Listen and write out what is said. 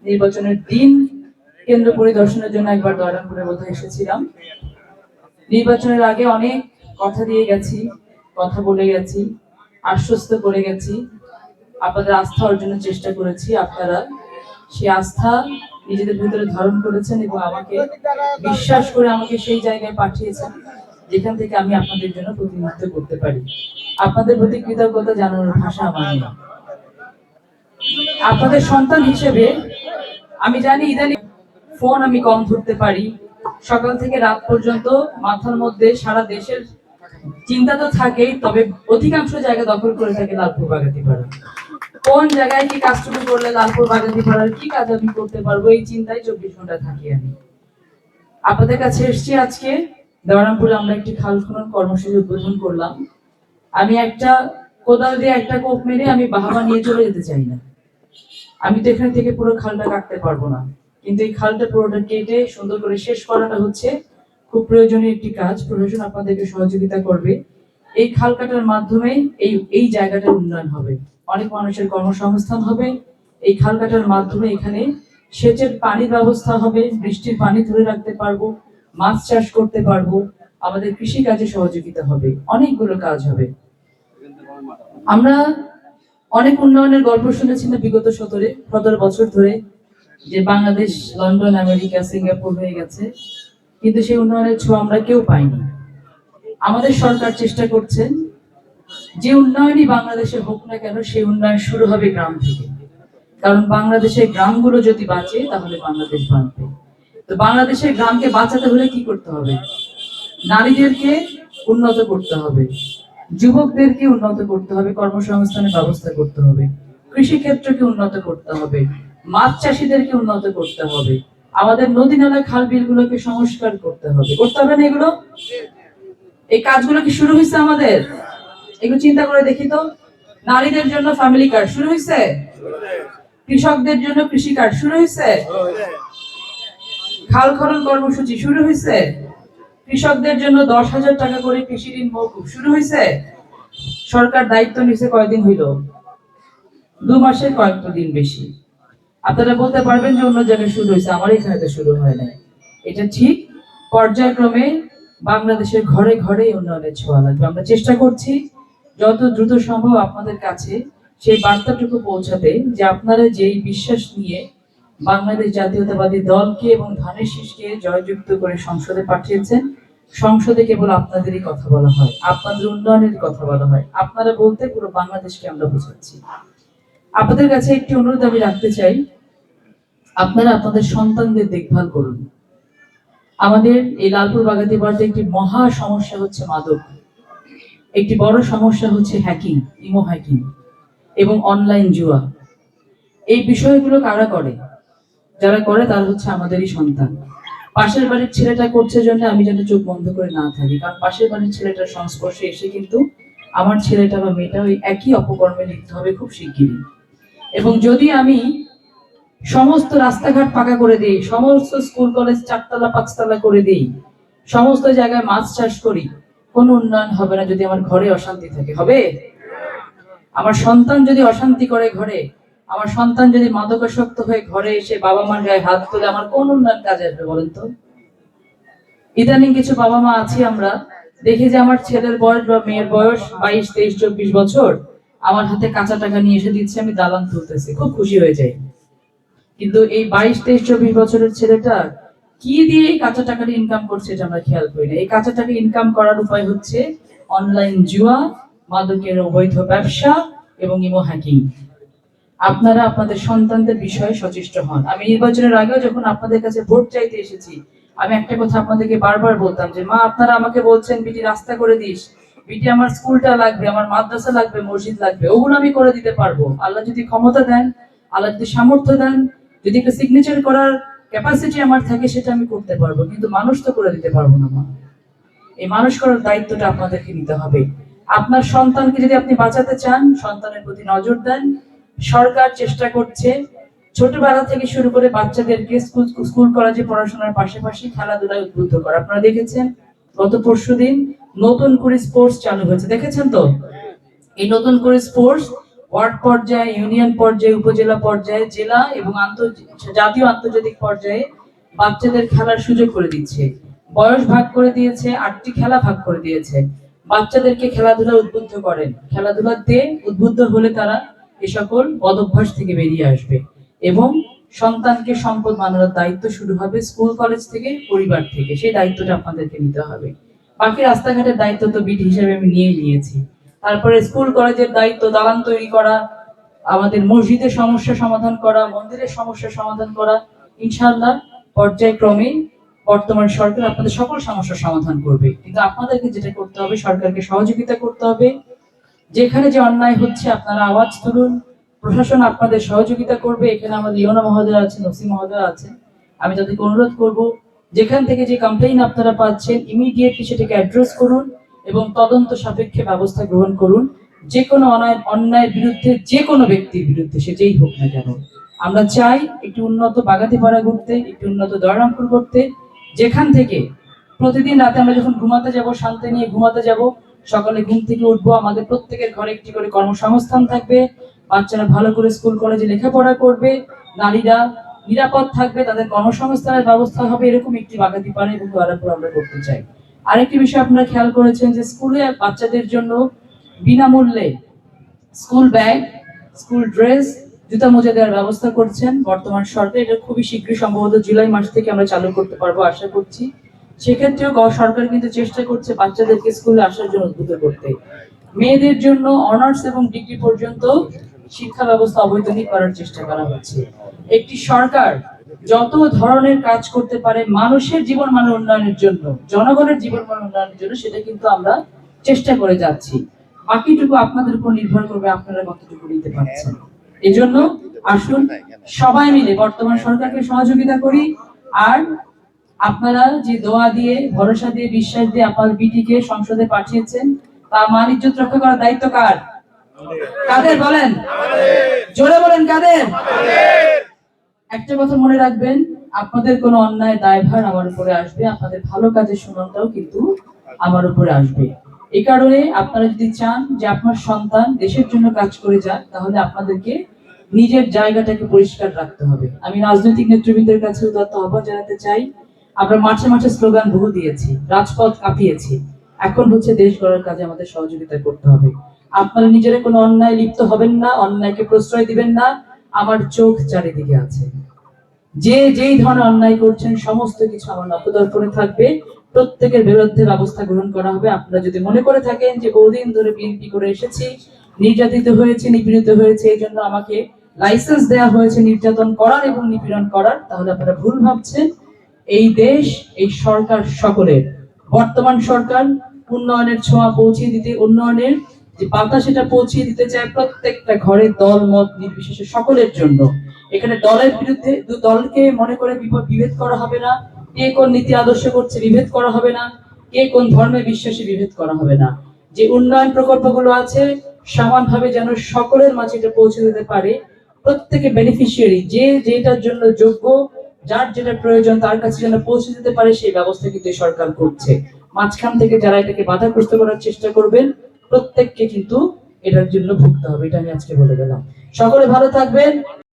নির্বাচনের দিন কেন্দ্র পরিদর্শনের জন্য একবার দয়রামপুরের মধ্যে এসেছিলাম। নির্বাচনের আগে অনেক কথা দিয়ে গেছি, কথা বলে গেছি, আশ্বস্ত করে গেছি, আপনাদের আস্থা অর্জনের চেষ্টা করেছি। আপনারা সেই আস্থা নিজেদের ভিতরে ধারণ করেছেন এবং আমাকে বিশ্বাস করে আমাকে সেই জায়গায় পাঠিয়েছেন যেখান থেকে আমি আপনাদের জন্য প্রতিনিধিত্ব করতে পারি। আপনাদের প্রতি কৃতজ্ঞতা জানানোর ভাষা আমার নেই। আপনাদের সন্তান হিসেবে আমি জানি ইদানিং ফোন আমি কম ধরতে পারি, সকাল থেকে রাত পর্যন্ত মাথার মধ্যে সারা দেশের চিন্তা তো থাকেই, তবে অধিকাংশ জায়গা দখল করে থাকে লালপুর বাগাতিপাড়া। কোন জায়গায় কি কাজটুকু করলে লালপুর বাগাতিপাড়ার কি কাজ আমি করতে পারবো, এই চিন্তায় 24 ঘন্টা থাকি আমি। আপনাদের কাছে এসছি আজকে। দয়রামপুরে আমরা একটি খাল খনন কর্মসূচি উদ্বোধন করলাম। আমি একটা কোদাল দিয়ে একটা কোপ মেরে আমি বাহাবা নিয়ে চলে যেতে চাই না। আমি তো এখান থেকে পুরো খালটা কাটতে পারবো না, কিন্তু এই খালটা পুরোটা কেটে সুন্দর করে শেষ করাটা হচ্ছে খুব প্রয়োজনীয় একটি কাজ। প্রশাসন আপনাদেরকে সহযোগিতা করবে। এই খাল কাটার মাধ্যমে এই জায়গাটার উন্নয়ন হবে, অনেক মানুষের কর্মসংস্থান হবে। এই খাল কাটার মাধ্যমে এখানে সেচের পানির ব্যবস্থা হবে, বৃষ্টির পানি ধরে রাখতে পারবো, মাছ চাষ করতে পারবো, আমাদের কৃষি কাজে সহযোগিতা হবে, অনেকগুলো কাজ হবে। আমরা অনেক উন্নয়নের গল্প শুনেছি না বিগত 17 বছর ধরে, যে বাংলাদেশ লন্ডন আমেরিকা সিঙ্গাপুর হয়ে গেছে, কিন্তু সেই উন্নয়নের ছোঁয়া আমরা কেউ পাইনি। আমাদের সরকার চেষ্টা করছেন যে উন্নয়নই বাংলাদেশে হোক না কেন সেই উন্নয়ন শুরু হবে গ্রাম থেকে, কারণ বাংলাদেশের গ্রামগুলো যদি বাঁচে তাহলে বাংলাদেশ বাঁচবে। তো বাংলাদেশের গ্রামকে বাঁচাতে হলে কি করতে হবে? নারীদেরকে উন্নত করতে হবে, যুবকদেরকে উন্নত করতে হবে, কর্মসংস্থানের ব্যবস্থা করতে হবে, কৃষি ক্ষেত্রকে উন্নত করতে হবে, মাছ চাষীদেরকে উন্নত করতে হবে, আমাদের নদী নালা খাল বিলগুলোকে সংস্কার করতে হবে। করতে হবে না এগুলো? এই কাজগুলো কি শুরু হয়েছে আমাদের? একটু চিন্তা করে দেখি তো। নারীদের জন্য ফ্যামিলি কার্ড শুরু হয়েছে, কৃষকদের জন্য কৃষি কার্ড শুরু হয়েছে, খাল খনন কর্মসূচি শুরু হয়েছে, কৃষকদের জন্য 10,000 টাকা করে কৃষি ঋণ মওকুফ শুরু হয়েছে। সরকার দায়িত্ব নিছে কয়দিন হইল? 2 মাসের কয়েকটা দিন বেশি। আপনারা বলতে পারবেন যে অন্য জায়গায় শুরু হয়েছে, আমার এখানে তো শুরু হয় নাই। এটা ঠিক, পর্যায়ক্রমে বাংলাদেশের ঘরে ঘরে উন্নয়নের ছোঁয়া লাগবে। আমরা চেষ্টা করছি যত দ্রুত সম্ভব আপনাদের কাছে সেই বার্তাটুকু পৌঁছাতে, যে আপনারা যেই বিশ্বাস নিয়ে বাংলাদেশ জাতীয়তাবাদী দলকে এবং ধানের শীষকে জয়যুক্ত করে সংসদে পাঠিয়েছেন, সংসদে কেবল আপনাদেরই কথা বলা হয়, আপনাদের উন্নয়নের কথা বলা হয়। আপনারা বলতে পুরো বাংলাদেশকে আমরা বোঝাচ্ছি। আপনাদের কাছে একটি অনুরোধ আমি রাখতে চাই, আপনারা আপনাদের সন্তানদের দেখভাল করুন। আমাদের এই লালপুর বাগাতিপাড়াতে একটি মহা সমস্যা হচ্ছে মাদক, একটি বড় সমস্যা হচ্ছে হ্যাকিং, ইমো হ্যাকিং এবং অনলাইন জুয়া। এই বিষয়গুলো কারা করে? যারা করে তারা হচ্ছে আমাদেরই সন্তান। পাশের বাড়ির ছেলেটা করছে জন্য আমি যেন চোখ বন্ধ করে না থাকি, কারণ পাশের বাড়ির ছেলেটার সংস্পর্শে এসে কিন্তু আমার ছেলেটা বা মেয়েটা ওই একই অপকর্মে লিপ্ত হবে খুব শিগগিরই। এবং যদি আমি সমস্ত রাস্তাঘাট পাকা করে দিই, সমস্ত স্কুল কলেজ 4তলা 5তলা করে দিই, সমস্ত জায়গায় মাছ চাষ করি, কোনো উন্নয়ন হবে না যদি আমার ঘরে অশান্তি থাকে। হবে? আমার সন্তান যদি অশান্তি করে ঘরে, আমার সন্তান যদি মাদকাসক্ত হয়ে ঘরে এসে বাবা মার গায়ে হাত তুলে, আমার কোন উন্নয়ন কাজে আসবে বলেন তো? ইদানিং কিছু বাবা মা আছি আমরা, দেখি যে আমার ছেলের বয়স বা মেয়ের বয়স 22, 23, 24 বছর, আমার হাতে কাঁচা টাকা নিয়ে এসে দিচ্ছে, আমি দালান তুলতেছি, খুব খুশি হয়ে যাই। কিন্তু এই 22, 23, 24 বছরের ছেলেটা কি দিয়ে এই কাঁচা টাকাটা ইনকাম করছে এটা আমরা খেয়াল করি না। এই কাঁচা টাকা ইনকাম করার উপায় হচ্ছে অনলাইন জুয়া, মাদকের অবৈধ ব্যবসা এবং ইমো হ্যাকিং। আপনারা আপনাদের সন্তানদের বিষয়ে সচেষ্ট হন। আমি নির্বাচনের আগেও যখন আপনাদের কাছে ভোট চাইতে এসেছি, আমি একটা কথা আপনাদেরকে বারবার বলতাম যে মা, আপনারা আমাকে বলছেন বিটি রাস্তা করে দিস, বিটি আমার স্কুলটা লাগবে, আমার মাদ্রাসা লাগবে, মসজিদ লাগবে, ওগুলো আমি করে দিতে পারবো। আল্লাহ যদি ক্ষমতা দেন, আল্লাহ যদি সামর্থ্য দেন, যদি একটা সিগনেচার করার ক্যাপাসিটি আমার থাকে, সেটা আমি করতে পারবো, কিন্তু মানুষ তো করে দিতে পারবো না মা। এই মানুষ করার দায়িত্বটা আপনাদেরকে নিতে হবে। আপনার সন্তানকে যদি আপনি বাঁচাতে চান, সন্তানের প্রতি নজর দেন। সরকার চেষ্টা করছে ছোটবেলা থেকে শুরু করে বাচ্চাদেরকে স্কুল কলেজে পড়াশোনার পাশাপাশি খেলাধুলায় উদ্বুদ্ধ করা। আপনারা দেখেছেন গত পরশুদিন নতুন করে স্পোর্টস চালু হয়েছে, দেখেছেন তো? এই নতুন করে স্পোর্টস ওয়ার্ড পর্যায়ে, ইউনিয়ন পর্যায়ে, উপজেলা পর্যায়ে, জেলা এবং জাতীয় আন্তর্জাতিক পর্যায়ে বাচ্চাদের খেলার সুযোগ করে দিচ্ছে। বয়স ভাগ করে দিয়েছে, 8টি খেলা ভাগ করে দিয়েছে। বাচ্চাদেরকে খেলাধুলা উদ্বুদ্ধ করেন। খেলাধুলাতে উদ্বুদ্ধ হলে তারা এ সকল বদভ্যাস থেকে বেরিয়ে আসবে এবং সন্তানকে সম্পদ বানানোর দায়িত্ব শুরু হবে স্কুল কলেজ থেকে, পরিবার থেকে। সেই দায়িত্বটা আপনাদেরকে নিতে হবে। বাকি রাস্তাঘাটের দায়িত্ব তো বিডি হিসেবে আমি নিয়েছি। তারপরে স্কুল কলেজের দায়িত্ব দালান তৈরি করা, আমাদের মসজিদের সমস্যা সমাধান করা, মন্দিরের সমস্যা সমাধান করা। ইনশাআল্লাহ পর্যায়ক্রমে বর্তমান সরকার আপনাদের সকল সমস্যার সমাধান করবে। কিন্তু আপনাদেরকে যেটা করতে হবে, সরকারকে সহযোগিতা করতে হবে। যেখানে যে অন্যায় হচ্ছে আপনারা আওয়াজ তুলুন, প্রশাসন আপনাদের সহযোগিতা করবে। এখানে আমাদের ইওনা মহোদয় আছেন, ওসি মহোদয় আছেন। আমি তাদেরকে অনুরোধ করব, যেখান থেকে যে কমপ্লেইন আপনারা পাচ্ছেন ইমিডিয়েটলি সেটাকে অ্যাড্রেস করুন এবং তদন্ত সাপেক্ষে ব্যবস্থা গ্রহণ করুন। যে কোনো অন্যায়ের বিরুদ্ধে, যে কোনো ব্যক্তির বিরুদ্ধে সে যেই হোক না কেন। আমরা চাই একটি উন্নত বাগাতিপাড়া করতে, একটি উন্নত দয়ারামপুর করতে, যেখান থেকে প্রতিদিন রাতে আমরা যখন ঘুমাতে যাব, শান্তি নিয়ে ঘুমাতে যাব, সকালে ঘুম থেকে উঠবো, আমাদের প্রত্যেকের ঘরে একটি করে কর্মসংস্থান থাকবে, বাচ্চারা ভালো করে স্কুল কলেজে লেখাপড়া করবে, নারীরা নিরাপদ থাকবে, তাদের কর্মসংস্থানের ব্যবস্থা হবে। এরকম একটি বাগাতিপাড়া এবং দয়ারামপুর আমরা করতে চাই। আরেকটি বিষয় আপনারা খেয়াল করেছেন যে স্কুলে বাচ্চাদের জন্য বিনামূল্যে স্কুল ব্যাগ, স্কুল ড্রেস, জুতা মোজা দেওয়ার ব্যবস্থা করছেন বর্তমান সরকার। এটা খুবই শীঘ্রই, সম্ভবত জুলাই মাস থেকে আমরা চালু করতে পারবো আশা করছি। সেক্ষেত্রেও সরকার কিন্তু চেষ্টা করছে বাচ্চাদেরকে স্কুলে আসার জন্য উদ্বুদ্ধ করতে। মেয়েদের জন্য অনার্স এবং ডিগ্রি পর্যন্ত শিক্ষা ব্যবস্থা অবৈতনিক করার চেষ্টা করা হচ্ছে। একটি সরকার যত ধরনের কাজ করতে পারে মানুষের জীবন মান উন্নয়নের জন্য, জনগণের জীবন মান উন্নয়নের জন্য, সেটা কিন্তু আমরা চেষ্টা করে যাচ্ছি। বাকিটুকু আপনাদের উপর নির্ভর করবে আপনারা কতটুকু নিতে পারছেন। এজন্য আসুন সবাই মিলে বর্তমান সরকারকে সহযোগিতা করি। আর আপনারা যে দোয়া দিয়ে, ভরসা দিয়ে, বিশ্বাস দিয়ে আপনার বিটিকে সংসদে পাঠিয়েছেন, তা মান ইজ্জত রক্ষা করার দায়িত্ব কার? কাদের বলেন? জোরে বলেন কাদের? একটা কথা মনে রাখবেন, আপনাদের কোনো অন্যায় দায়ভার আমার উপরে আসবে, আপনাদের ভালো কাজের সুনামটাও কিন্তু আমার উপরে আসবে। এই কারণে আপনারা যদি চান যে আপনার সন্তান দেশের জন্য কাজ করে যাক, তাহলে আপনাদেরকে নিজের জায়গাটাকে পরিষ্কার রাখতে হবে। আমি রাজনৈতিক নেতৃবৃন্দের কাছে উদাত্ত আহ্বান জানাতে চাই, আমরা মাঠে মাঠে স্লোগান বহু দিয়েছি, রাজপথ কাঁপিয়েছি, এখন হচ্ছে দেশ গড়ার কাজে আমাদের সহযোগিতা করতে হবে। আপনারা নিজেরা কোনো অন্যায় লিপ্ত হবেন না, অন্যায়কে প্রশ্রয় দিবেন না। আমার চোখ চারিদিকে আছে, যে যেই ধরনের অন্যায় করছেন সমস্ত কিছু আমার নজরদারি থাকবে। প্রত্যেকের বিরুদ্ধে ব্যবস্থা গ্রহণ করা হবে। আপনারা যদি মনে করে থাকেন যে বহুদিন ধরে বিএনপি করে এসেছি, নির্যাতিত হয়েছে, নিপীড়িত হয়েছে, এই জন্য আমাকে লাইসেন্স দেওয়া হয়েছে নির্যাতন করার এবং নিপীড়ন করার, তাহলে আপনারা ভুল ভাবছেন। এই দেশ, এই সরকার সকলের। বর্তমান সরকার উন্নয়নের ছোঁয়া পৌঁছে দিতে, উন্নয়নের যে বার্তা সেটা পৌঁছে দিতে চায় প্রত্যেকটা ঘরে, দল মত নির্বিশেষে সকলের জন্য। এখানে দলের বিরুদ্ধে দলকে মনে করে বিভেদ করা হবে না, কে কোন নীতি আদর্শ করছে বিভেদ করা হবে না, কে কোন ধর্মে বিশ্বাসী বিভেদ করা হবে না। যে উন্নয়ন প্রকল্পগুলো আছে সমানভাবে যেন সকলের মাঝে এটা পৌঁছে দিতে পারে। প্রত্যেকে বেনিফিশিয়ারি, যে যেটার জন্য যোগ্য, যার যেটা প্রয়োজন তার কাছে যেন পৌঁছে দিতে পারে, সেই ব্যবস্থা কিন্তু সরকার করছে। মাঝখান থেকে যারা এটাকে বাধাগ্রস্ত করার চেষ্টা করবেন, প্রত্যেককে কিন্তু এটার জন্য ভুগতে হবে। এটা আমি আজকে বলে গেলাম। সকলে ভালো থাকবেন।